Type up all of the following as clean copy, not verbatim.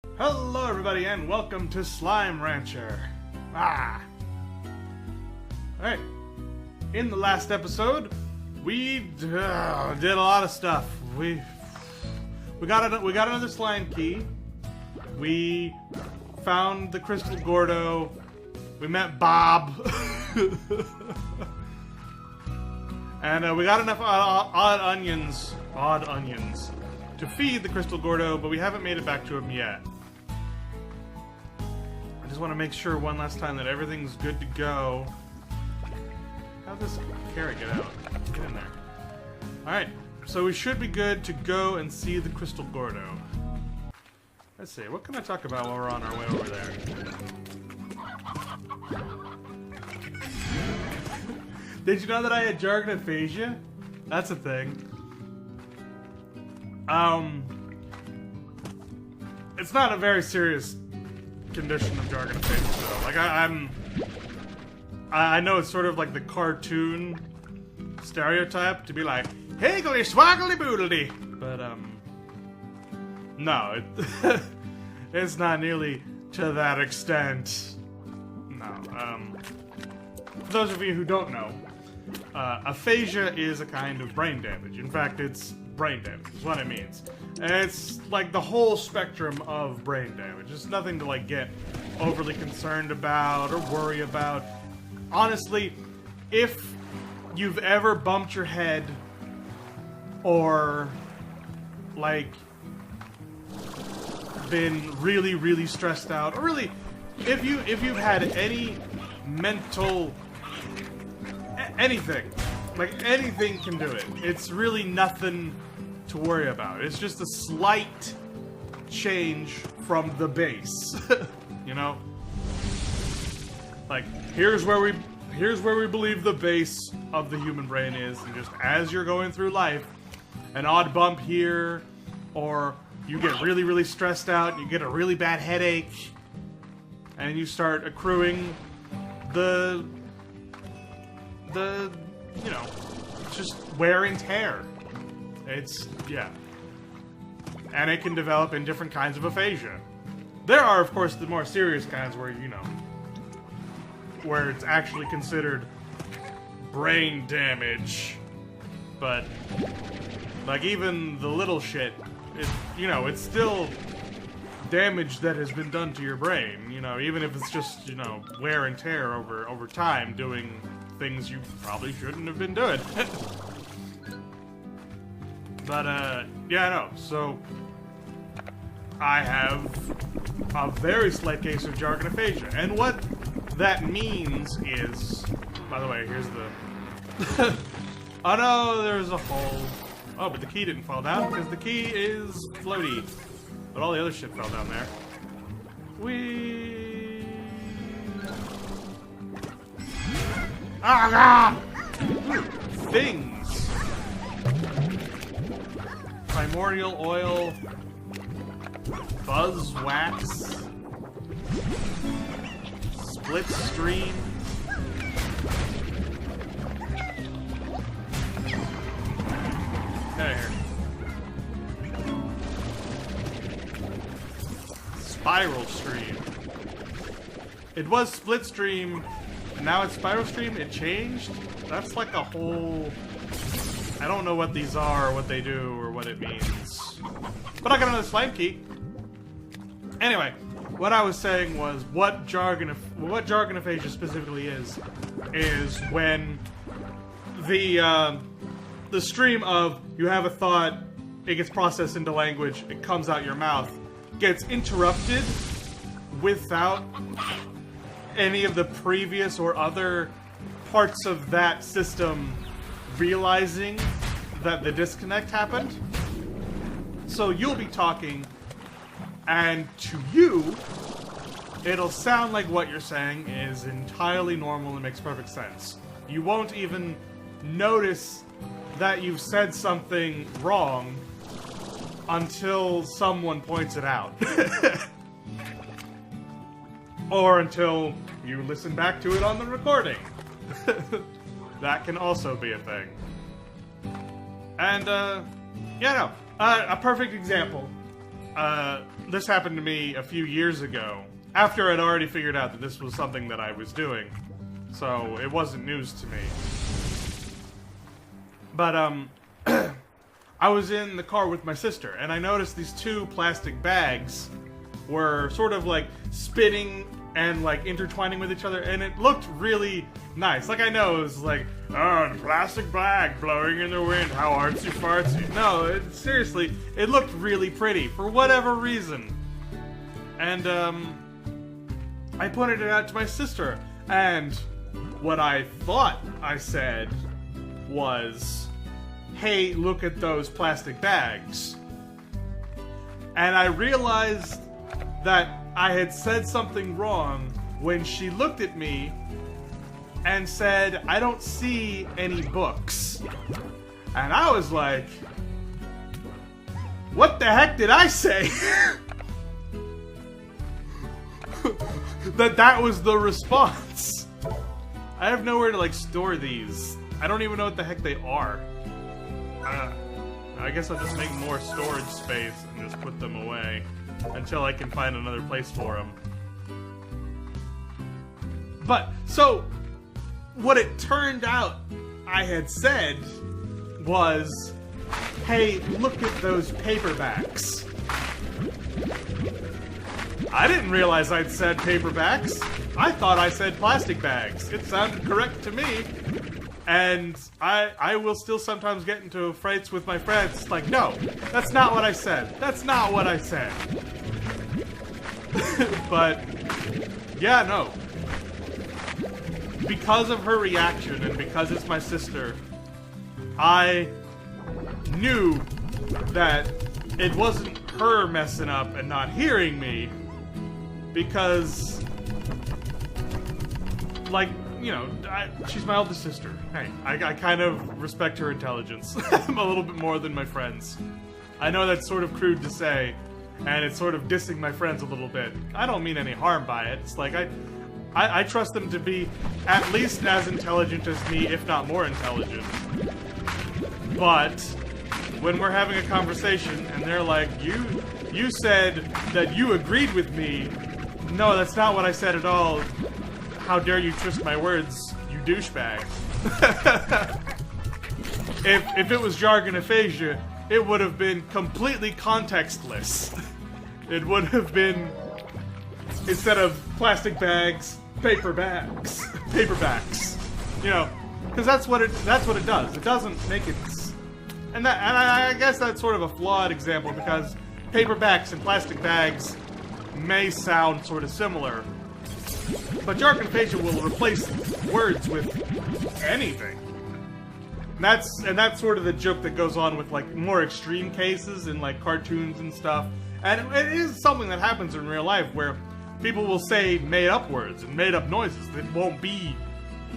Hello everybody and welcome to Slime Rancher. Alright. In the last episode, we did a lot of stuff. We got another slime key. We found the Crystal Gordo. We met Bob. And we got enough odd onions to feed the Crystal Gordo, but we haven't made it back to him yet. I just want to make sure one last time that everything's good to go. How'd this carrot get out? Get in there. Alright, so we should be good to go and see the Crystal Gordo. Let's see, what can I talk about while we're on our way over there? Did you know that I had jargon aphasia? That's a thing. It's not a very serious condition of jargon aphasia, though. Like, I know it's sort of like the cartoon stereotype to be like, higgly swaggly boodly, but, no, it's not nearly to that extent. No, for those of you who don't know, aphasia is a kind of brain damage. In fact, it's brain damage is what it means. And it's like the whole spectrum of brain damage. It's nothing to like get overly concerned about or worry about. Honestly, if you've ever bumped your head or like been really, really stressed out, or really if you've had any mental anything, like anything can do it. It's really nothing to worry about. It's just a slight change from the base. You know? Like, here's where we believe the base of the human brain is, and just as you're going through life, an odd bump here, or you get really, really stressed out, you get a really bad headache, and you start accruing the you know, just wear and tear. It's, yeah. And it can develop in different kinds of aphasia. There are, of course, the more serious kinds where, you know, where it's actually considered brain damage. But, like, even the little shit, you know, it's still damage that has been done to your brain, you know, even if it's just, you know, wear and tear over time doing things you probably shouldn't have been doing. But, yeah, no, so I have a very slight case of jargon aphasia, and what that means is, by the way, here's the, oh no, there's a hole. Oh, but the key didn't fall down, because the key is floaty, but all the other shit fell down there. Whee! Ah! Things! Primordial oil, buzz wax, split stream. Get out of here. Spiral stream. It was split stream, and now it's spiral stream. It changed. That's like a whole. I don't know what these are, or what they do, or what it means. But I got another slime key. Anyway, what I was saying was what jargon aphasia specifically is when the stream of you have a thought, it gets processed into language, it comes out your mouth, gets interrupted without any of the previous or other parts of that system realizing that the disconnect happened. So you'll be talking, and to you, it'll sound like what you're saying is entirely normal and makes perfect sense. You won't even notice that you've said something wrong until someone points it out. Or until you listen back to it on the recording. That can also be a thing. And, yeah, no. A perfect example this happened to me a few years ago, after I'd already figured out that this was something that I was doing. So, it wasn't news to me. But, I was in the car with my sister, and I noticed these two plastic bags were sort of like spinning and like intertwining with each other, and it looked really nice. Like, I know it was like, oh, plastic bag blowing in the wind, how artsy fartsy. No, seriously, it looked really pretty for whatever reason. And I pointed it out to my sister, and what I thought I said was, hey, look at those plastic bags. And I realized that I had said something wrong when she looked at me and said, I don't see any books. And I was like, what the heck did I say? that was the response. I have nowhere to like store these. I don't even know what the heck they are. I guess I'll just make more storage space and just put them away until I can find another place for them. But, so, what it turned out I had said was, hey, look at those paperbacks. I didn't realize I'd said paperbacks. I thought I said plastic bags. It sounded correct to me. And I will still sometimes get into fights with my friends. Like, no, that's not what I said. That's not what I said. But, yeah, no. Because of her reaction and because it's my sister, I knew that it wasn't her messing up and not hearing me. Because, like, you know, she's my oldest sister. Hey, I kind of respect her intelligence a little bit more than my friends. I know that's sort of crude to say, and it's sort of dissing my friends a little bit. I don't mean any harm by it. It's like, I trust them to be at least as intelligent as me, if not more intelligent. But when we're having a conversation and they're like, you said that you agreed with me. No, that's not what I said at all. How dare you twist my words, you douchebag. If it was jargon aphasia, it would have been completely contextless. It would have been, instead of plastic bags, paperbacks. Paperbacks. You know, because that's what it does. It doesn't make it, and I guess that's sort of a flawed example because paperbacks and plastic bags may sound sort of similar. But jargon aphasia will replace words with anything. And that's sort of the joke that goes on with like more extreme cases in like cartoons and stuff. And it is something that happens in real life where people will say made up words and made up noises. It won't be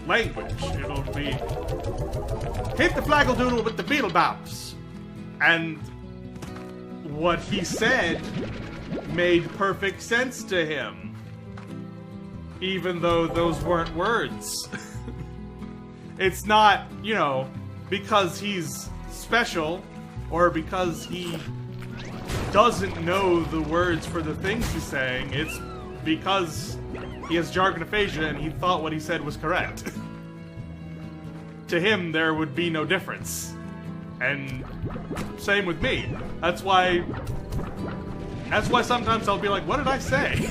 language. It'll be hit the flaggle-doodle with the beetle bops. And what he said made perfect sense to him. Even though those weren't words. It's not, you know, because he's special or because he doesn't know the words for the things he's saying. It's because he has jargon aphasia and he thought what he said was correct. To him, there would be no difference. And same with me. That's why sometimes I'll be like, what did I say?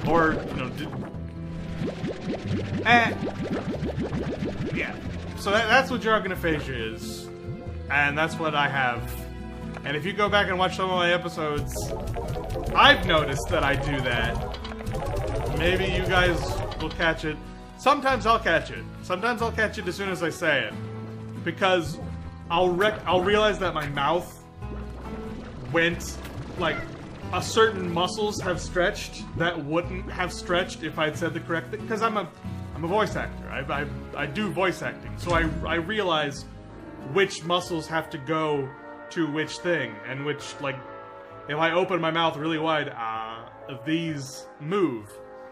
Or, you know, yeah. So that's what jargon aphasia is. And that's what I have. And if you go back and watch some of my episodes, I've noticed that I do that. Maybe you guys will catch it. Sometimes I'll catch it. Sometimes I'll catch it as soon as I say it. Because I'll realize that my mouth went, like, a certain muscles have stretched that wouldn't have stretched if I'd said the correct thing. Because I'm a voice actor. I do voice acting. So I realize which muscles have to go to which thing. And which, like, if I open my mouth really wide, these move.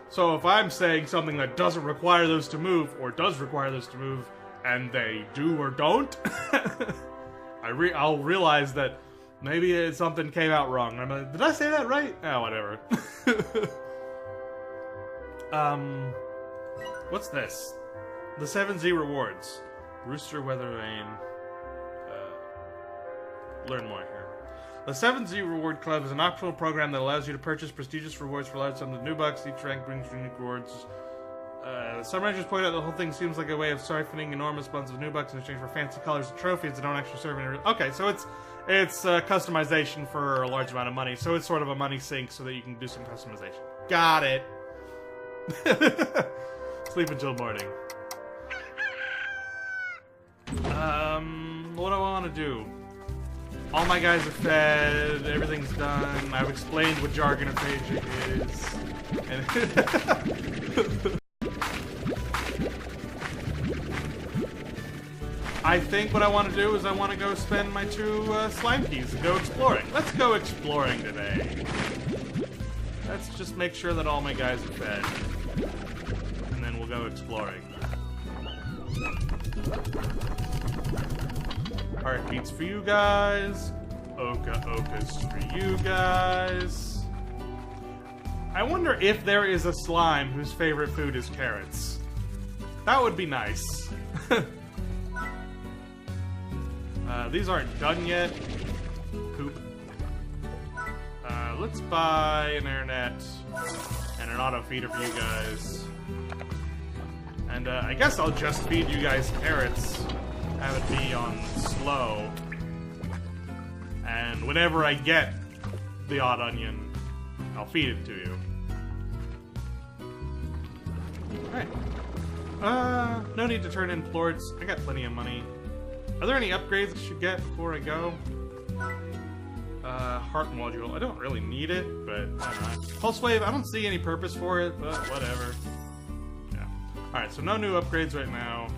So if I'm saying something that doesn't require those to move, or does require those to move, and they do or don't, I'll realize that Maybe something came out wrong. I'm like, did I say that right? Oh, whatever. What's this? The 7Z rewards. Rooster Weathervane. Learn more here. The 7Z Reward Club is an optional program that allows you to purchase prestigious rewards for large sums of new bucks. Each rank brings unique rewards. Some rangers point out the whole thing seems like a way of siphoning enormous amounts of new bucks in exchange for fancy colors and trophies that don't actually serve any. Okay, so it's customization for a large amount of money. So it's sort of a money sink so that you can do some customization. Got it. Sleep until morning. What do I want to do? All my guys are fed, everything's done, I've explained what jargon aphasia is, and I think what I want to do is I want to go spend my 2 slime keys and go exploring. Let's go exploring today. Let's just make sure that all my guys are fed, and then we'll go exploring. Heartbeats for you guys. Okas for you guys. I wonder if there is a slime whose favorite food is carrots. That would be nice. These aren't done yet. Poop. Let's buy an internet and an auto feeder for you guys. And I guess I'll just feed you guys carrots. Have it be on slow, and whenever I get the odd onion, I'll feed it to you. Alright. No need to turn in plorts. I got plenty of money. Are there any upgrades I should get before I go? Heart module. I don't really need it, but why not? Pulse wave, I don't see any purpose for it, but whatever. Yeah. Alright, so no new upgrades right now.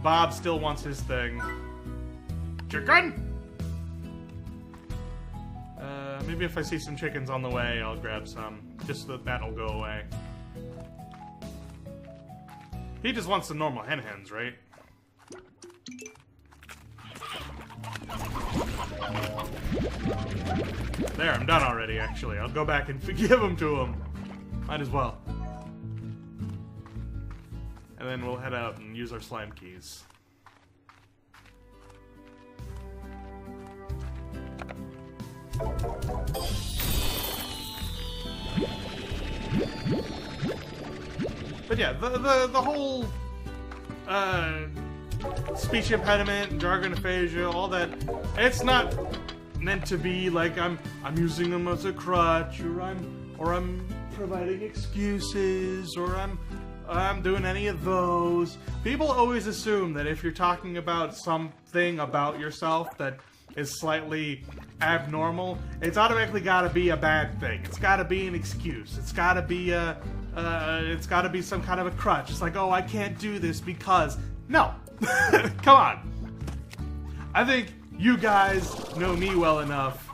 Bob still wants his thing. Chicken? Maybe if I see some chickens on the way, I'll grab some. Just so that'll go away. He just wants some normal hens, right? There, I'm done already, actually. I'll go back and give them to him. Might as well. And then we'll head out and use our slime keys. But yeah, the whole speech impediment, jargon aphasia, all that, it's not meant to be like I'm using them as a crutch, or I'm providing excuses, or I'm doing any of those. People always assume that if you're talking about something about yourself that is slightly abnormal, it's automatically gotta be a bad thing. It's gotta be an excuse. It's gotta be some kind of a crutch. It's like, oh, I can't do this because... No. Come on. I think you guys know me well enough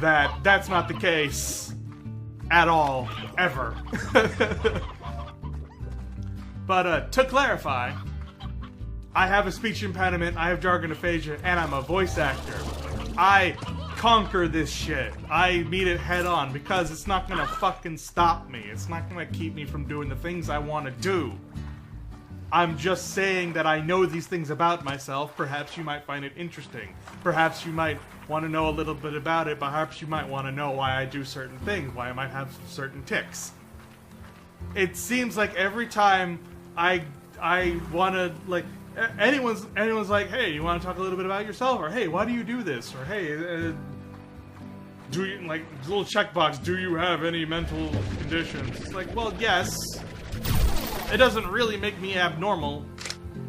that that's not the case at all, ever. But to clarify, I have a speech impediment, I have jargon aphasia, and I'm a voice actor. I conquer this shit. I meet it head on because it's not gonna fucking stop me. It's not gonna keep me from doing the things I want to do. I'm just saying that I know these things about myself. Perhaps you might find it interesting. Perhaps you might want to know a little bit about it. Perhaps you might want to know why I do certain things, why I might have certain tics. It seems like every time I want to, like, anyone's like, hey, you want to talk a little bit about yourself? Or, hey, why do you do this? Or, hey, do you, like, little checkbox, do you have any mental conditions? It's like, well, yes. It doesn't really make me abnormal.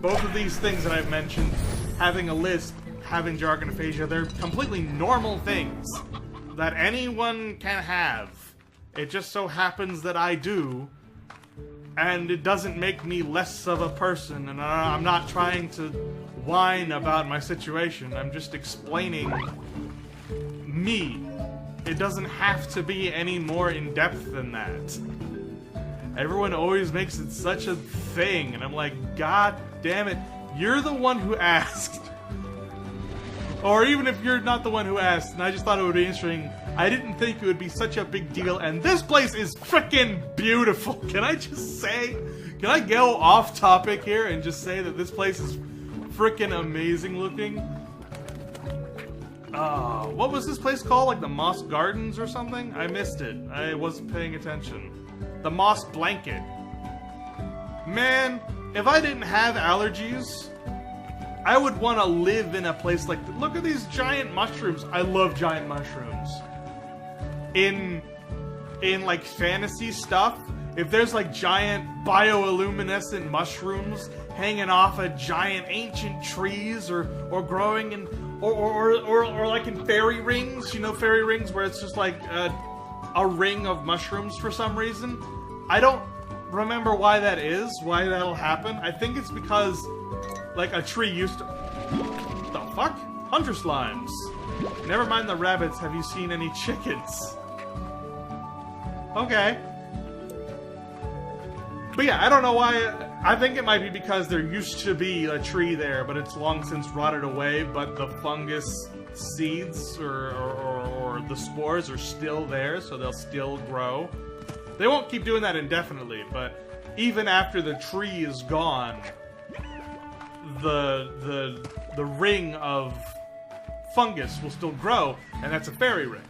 Both of these things that I've mentioned, having a lisp, having jargon aphasia, they're completely normal things that anyone can have. It just so happens that I do, and it doesn't make me less of a person, and I'm not trying to whine about my situation. I'm just explaining me. It doesn't have to be any more in-depth than that. Everyone always makes it such a thing, and I'm like, God damn it, you're the one who asked. Or even if you're not the one who asked, and I just thought it would be interesting, I didn't think it would be such a big deal, and this place is freaking beautiful. Can I just say, can I go off topic here and just say that this place is freaking amazing looking? What was this place called? Like the Moss Gardens or something? I missed it. I wasn't paying attention. The Moss Blanket. Man, if I didn't have allergies, I would want to live in a place like that. Look at these giant mushrooms. I love giant mushrooms. In like fantasy stuff, if there's like giant bioluminescent mushrooms hanging off of giant ancient trees or growing in or like in fairy rings, you know, fairy rings where it's just like a ring of mushrooms for some reason. I don't remember why that is, why that'll happen. I think it's because like a tree used to... The fuck? Hunter slimes. Never mind the rabbits, have you seen any chickens? Okay. But yeah, I don't know why. I think it might be because there used to be a tree there, but it's long since rotted away, but the fungus seeds or the spores are still there, so they'll still grow. They won't keep doing that indefinitely, but even after the tree is gone, the ring of fungus will still grow, and that's a fairy ring.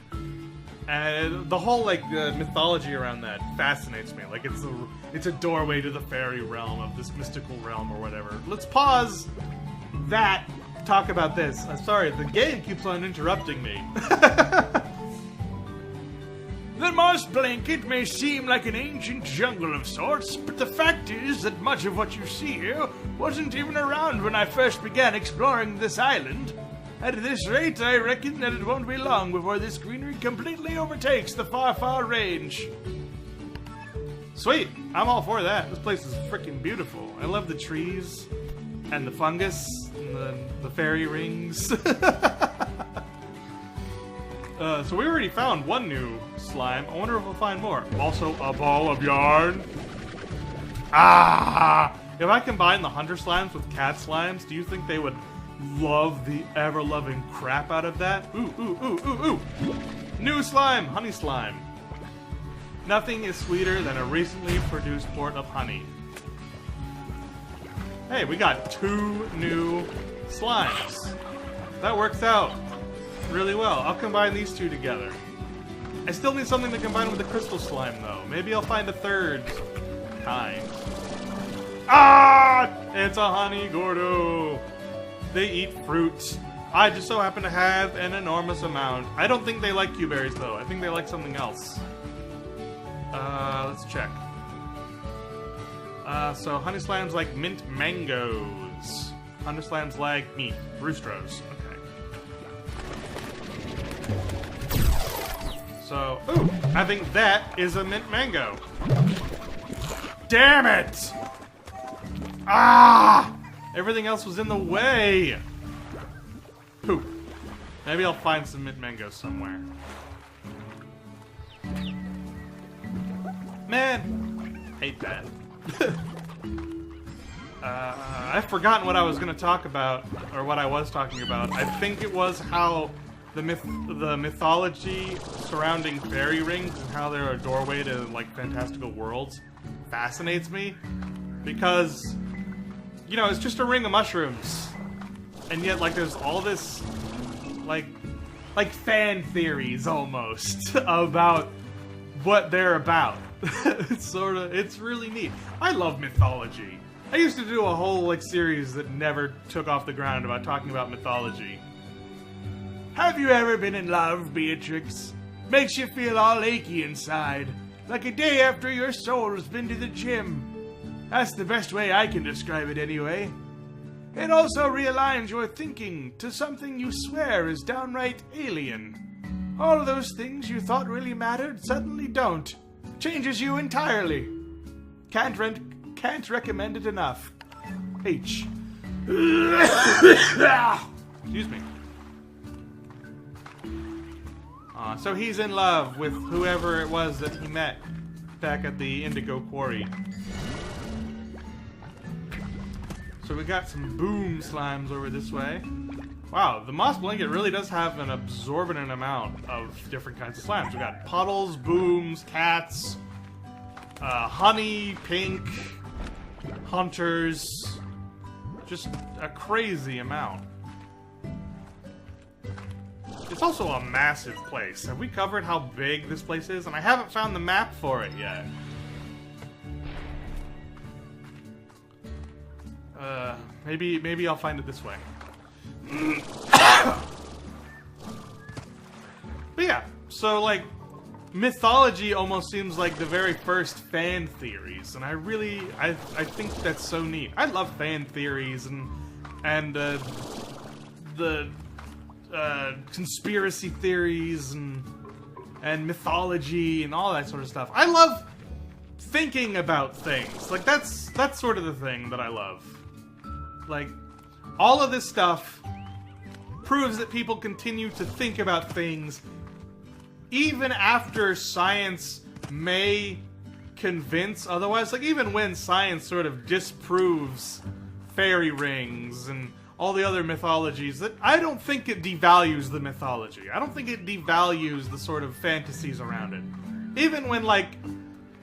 And the whole like mythology around that fascinates me. Like it's a doorway to the fairy realm of this mystical realm or whatever. Let's pause that. Talk about this. I'm sorry, the game keeps on interrupting me. The Moss Blanket may seem like an ancient jungle of sorts, but the fact is that much of what you see here wasn't even around when I first began exploring this island. At this rate, I reckon that it won't be long before this greenery completely overtakes the far, far range. Sweet! I'm all for that. This place is freaking beautiful. I love the trees, and the fungus, and the fairy rings. So we already found one new slime. I wonder if we'll find more. Also, a ball of yarn. Ah! If I combine the hunter slimes with cat slimes, do you think they would love the ever-loving crap out of that? Ooh, ooh, ooh, ooh, ooh! New slime! Honey slime. Nothing is sweeter than a recently produced quart of honey. Hey, we got 2 new slimes. That works out really well. I'll combine these 2 together. I still need something to combine with the crystal slime, though. Maybe I'll find a third kind. Ah! It's a honey gordo. They eat fruit. I just so happen to have an enormous amount. I don't think they like Q-berries, though. I think they like something else. Let's check. So honey slimes like mint mangoes. Honey slimes like meat. Roostros. So, ooh, I think that is a mint mango. Damn it! Ah! Everything else was in the way. Poop. Maybe I'll find some mint mangoes somewhere. Man, hate that. I've forgotten what I was going to talk about, or what I was talking about. I think it was how the mythology surrounding fairy rings and how they're a doorway to like fantastical worlds fascinates me, because you know, it's just a ring of mushrooms, and yet like there's all this like fan theories almost about what they're about. It's really neat. I love mythology. I used to do a whole like series that never took off the ground about talking about mythology. Have you ever been in love, Beatrix? Makes you feel all achy inside, like a day after your soul's been to the gym. That's the best way I can describe it anyway. It also realigns your thinking to something you swear is downright alien. All those things you thought really mattered suddenly don't. Changes you entirely. Can't recommend it enough. H. Excuse me. So he's in love with whoever it was that he met back at the Indigo Quarry. So we got some boom slimes over this way. Wow, the moss blanket really does have an absorbent amount of different kinds of slimes. We got puddles, booms, cats, honey, pink, hunters. Just a crazy amount. It's also a massive place. Have we covered how big this place is? And I haven't found the map for it yet. Maybe I'll find it this way. But yeah, so like, mythology almost seems like the very first fan theories, and I think that's so neat. I love fan theories and the conspiracy theories and mythology and all that sort of stuff. I love thinking about things. Like that's sort of the thing that I love. Like, all of this stuff proves that people continue to think about things even after science may convince otherwise. Like, even when science sort of disproves fairy rings and all the other mythologies, that I don't think it devalues the mythology. I don't think it devalues the sort of fantasies around it. Even when, like,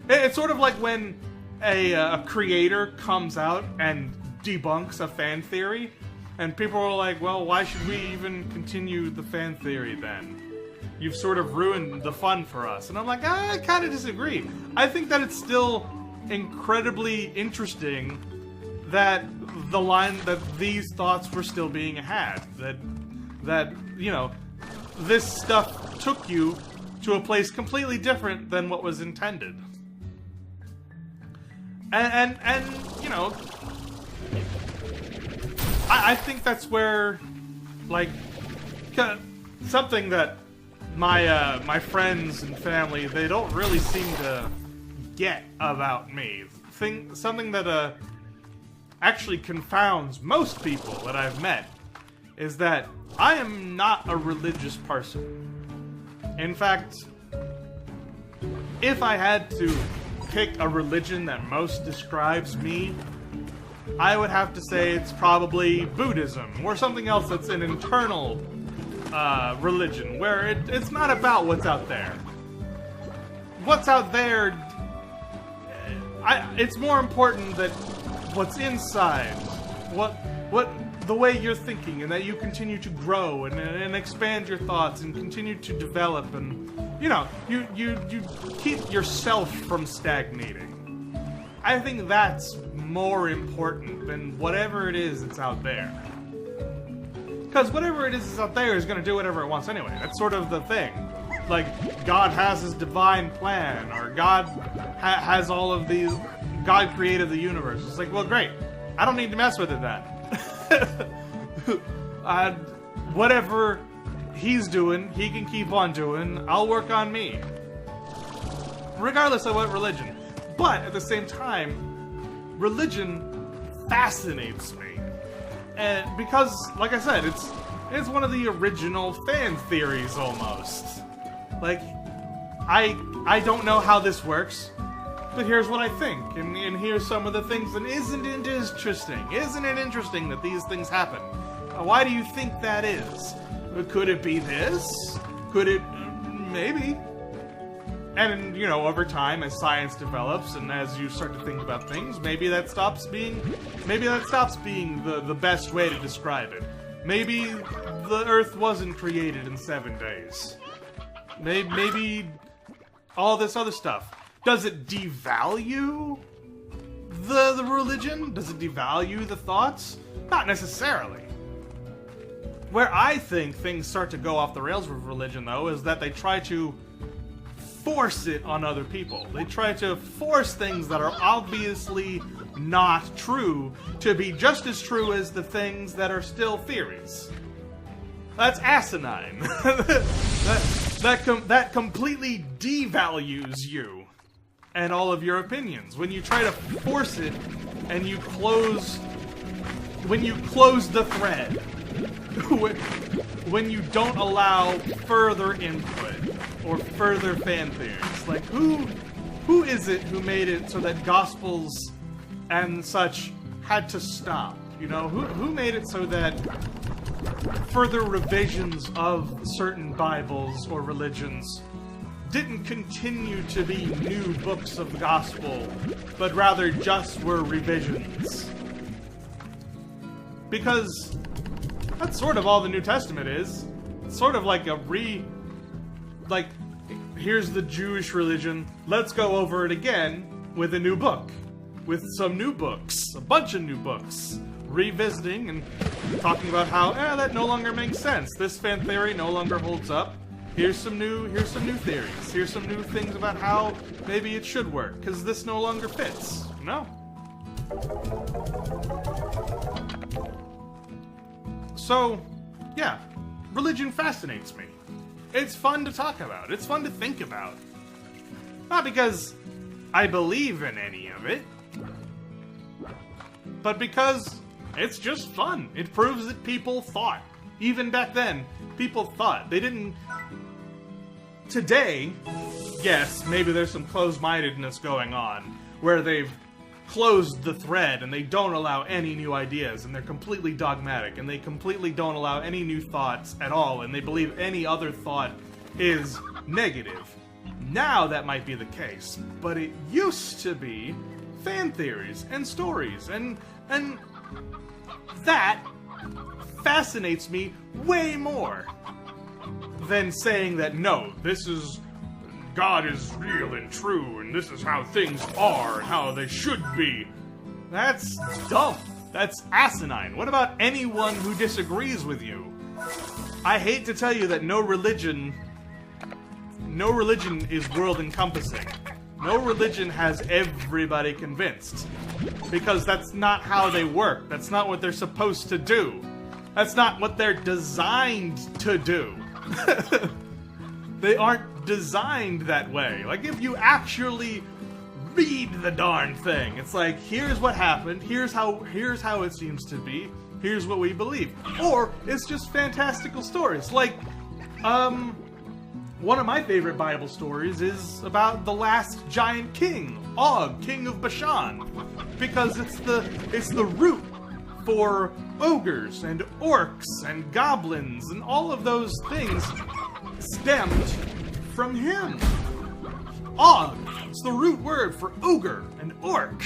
it's sort of like when a creator comes out and debunks a fan theory, and people are like, well, why should we even continue the fan theory then? You've sort of ruined the fun for us. And I'm like, I kind of disagree. I think that it's still incredibly interesting that these thoughts were still being had. That you know, this stuff took you to a place completely different than what was intended. And you know, I think that's where, like, something that my friends and family, they don't really seem to get about me. Something that actually confounds most people that I've met is that I am not a religious person. In fact, if I had to pick a religion that most describes me, I would have to say it's probably Buddhism, or something else that's an internal religion, where it's not about what's out there. What's out there, it's more important that what's inside, what the way you're thinking, and that you continue to grow and expand your thoughts and continue to develop, and you know, you keep yourself from stagnating. I think that's more important than whatever it is that's out there. Because whatever it is that's out there is going to do whatever it wants anyway. That's sort of the thing. Like, God has his divine plan, or God has all of these... God created the universe. It's like, well, great. I don't need to mess with it then. Whatever he's doing, he can keep on doing. I'll work on me. Regardless of what religion. But, at the same time, religion fascinates me. And because, like I said, it's one of the original fan theories, almost. Like, I don't know how this works, but here's what I think, and here's some of the things, and isn't it interesting? Isn't it interesting that these things happen? Why do you think that is? Could it be this? Could it... maybe. And, you know, over time, as science develops, and as you start to think about things, maybe that stops being the best way to describe it. Maybe the Earth wasn't created in 7 days. Maybe all this other stuff. Does it devalue the religion? Does it devalue the thoughts? Not necessarily. Where I think things start to go off the rails with religion, though, is that they try to force it on other people. They try to force things that are obviously not true to be just as true as the things that are still theories. That's asinine. that completely devalues you and all of your opinions. When you try to force it and when you close the thread, when you don't allow further input or further fan theories. Like, who is it who made it so that Gospels and such had to stop? You know, who made it so that further revisions of certain Bibles or religions didn't continue to be new books of the gospel, but rather just were revisions. Because that's sort of all the New Testament is. It's sort of like here's the Jewish religion, let's go over it again with a new book. With some new books, a bunch of new books. Revisiting and talking about how, that no longer makes sense. This fan theory no longer holds up. Here's some new theories. Here's some new things about how maybe it should work, because this no longer fits. No. So, yeah, religion fascinates me. It's fun to talk about. It's fun to think about. Not because I believe in any of it, but because it's just fun. It proves that people thought. Even back then, people thought. They didn't... Today, yes, maybe there's some closed-mindedness going on, where they've closed the thread and they don't allow any new ideas, and they're completely dogmatic, and they completely don't allow any new thoughts at all, and they believe any other thought is negative. Now that might be the case, but it used to be fan theories and stories, and that fascinates me way more than saying that, no, God is real and true, and this is how things are, and how they should be. That's dumb. That's asinine. What about anyone who disagrees with you? I hate to tell you that no religion is world-encompassing. No religion has everybody convinced. Because that's not how they work. That's not what they're supposed to do. That's not what they're designed to do. They aren't designed that way. Like, if you actually read the darn thing, it's like, here's what happened, here's how it seems to be, here's what we believe. Or it's just fantastical stories. Like, one of my favorite Bible stories is about the last giant king, Og, king of Bashan, because it's the root for ogres and orcs and goblins, and all of those things stemmed from him. Og, it's the root word for ogre and orc.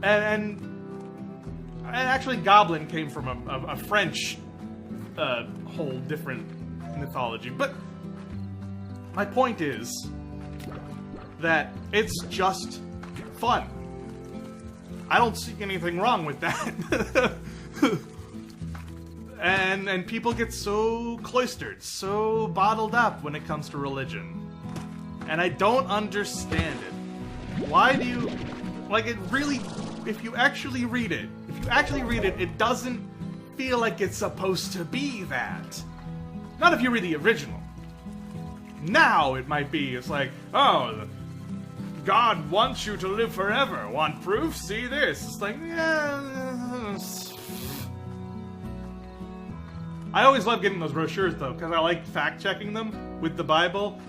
And actually goblin came from a French whole different mythology. But my point is that it's just fun. I don't see anything wrong with that. and people get so cloistered, so bottled up when it comes to religion. And I don't understand it. Why do you... Like, it really... If you actually read it, it doesn't feel like it's supposed to be that. Not if you read the original. Now it might be. It's like, oh, God wants you to live forever. Want proof? See this. It's like, yeah. I always love getting those brochures, though, because I like fact-checking them with the Bible.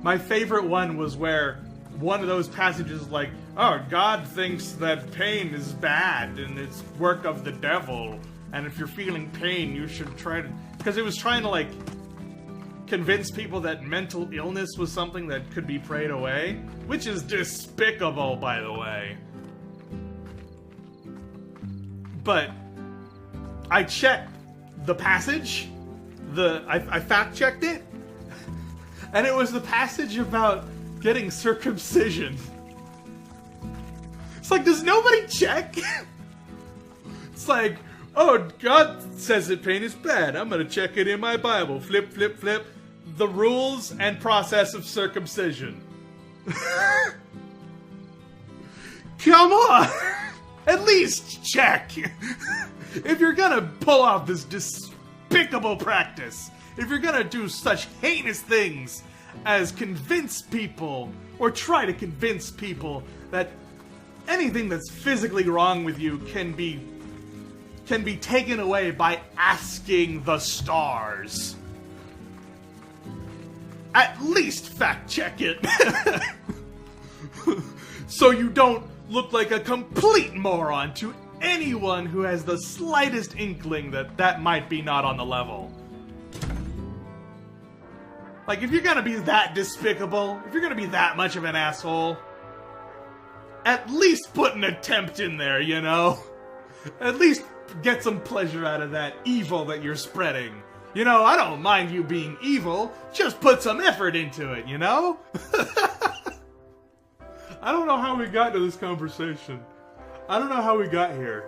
My favorite one was where one of those passages is like, oh, God thinks that pain is bad and it's work of the devil. And if you're feeling pain, you should try to... Because it was trying to, like, convince people that mental illness was something that could be prayed away. Which is despicable, by the way. But I checked the passage. I fact-checked it. And it was the passage about getting circumcision. It's like, does nobody check? It's like... Oh, God says that pain is bad. I'm gonna check it in my Bible. Flip, flip, flip. The rules and process of circumcision. Come on! At least check! If you're gonna pull off this despicable practice, if you're gonna do such heinous things as convince people, or try to convince people that anything that's physically wrong with you can be taken away by asking the stars. At least fact check it. So you don't look like a complete moron to anyone who has the slightest inkling that that might be not on the level. Like, if you're gonna be that despicable, if you're gonna be that much of an asshole, at least put an attempt in there, you know? At least get some pleasure out of that evil that you're spreading. You know, I don't mind you being evil, just put some effort into it, you know? I don't know how we got to this conversation. I don't know how we got here.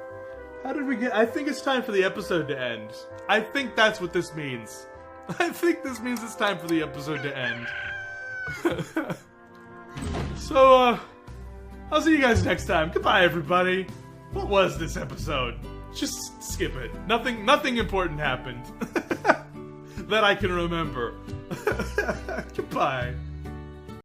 How did we get... I think it's time for the episode to end. I think that's what this means. I think this means it's time for the episode to end. So, I'll see you guys next time. Goodbye, everybody. What was this episode? Just skip it. Nothing important happened. That I can remember. Goodbye.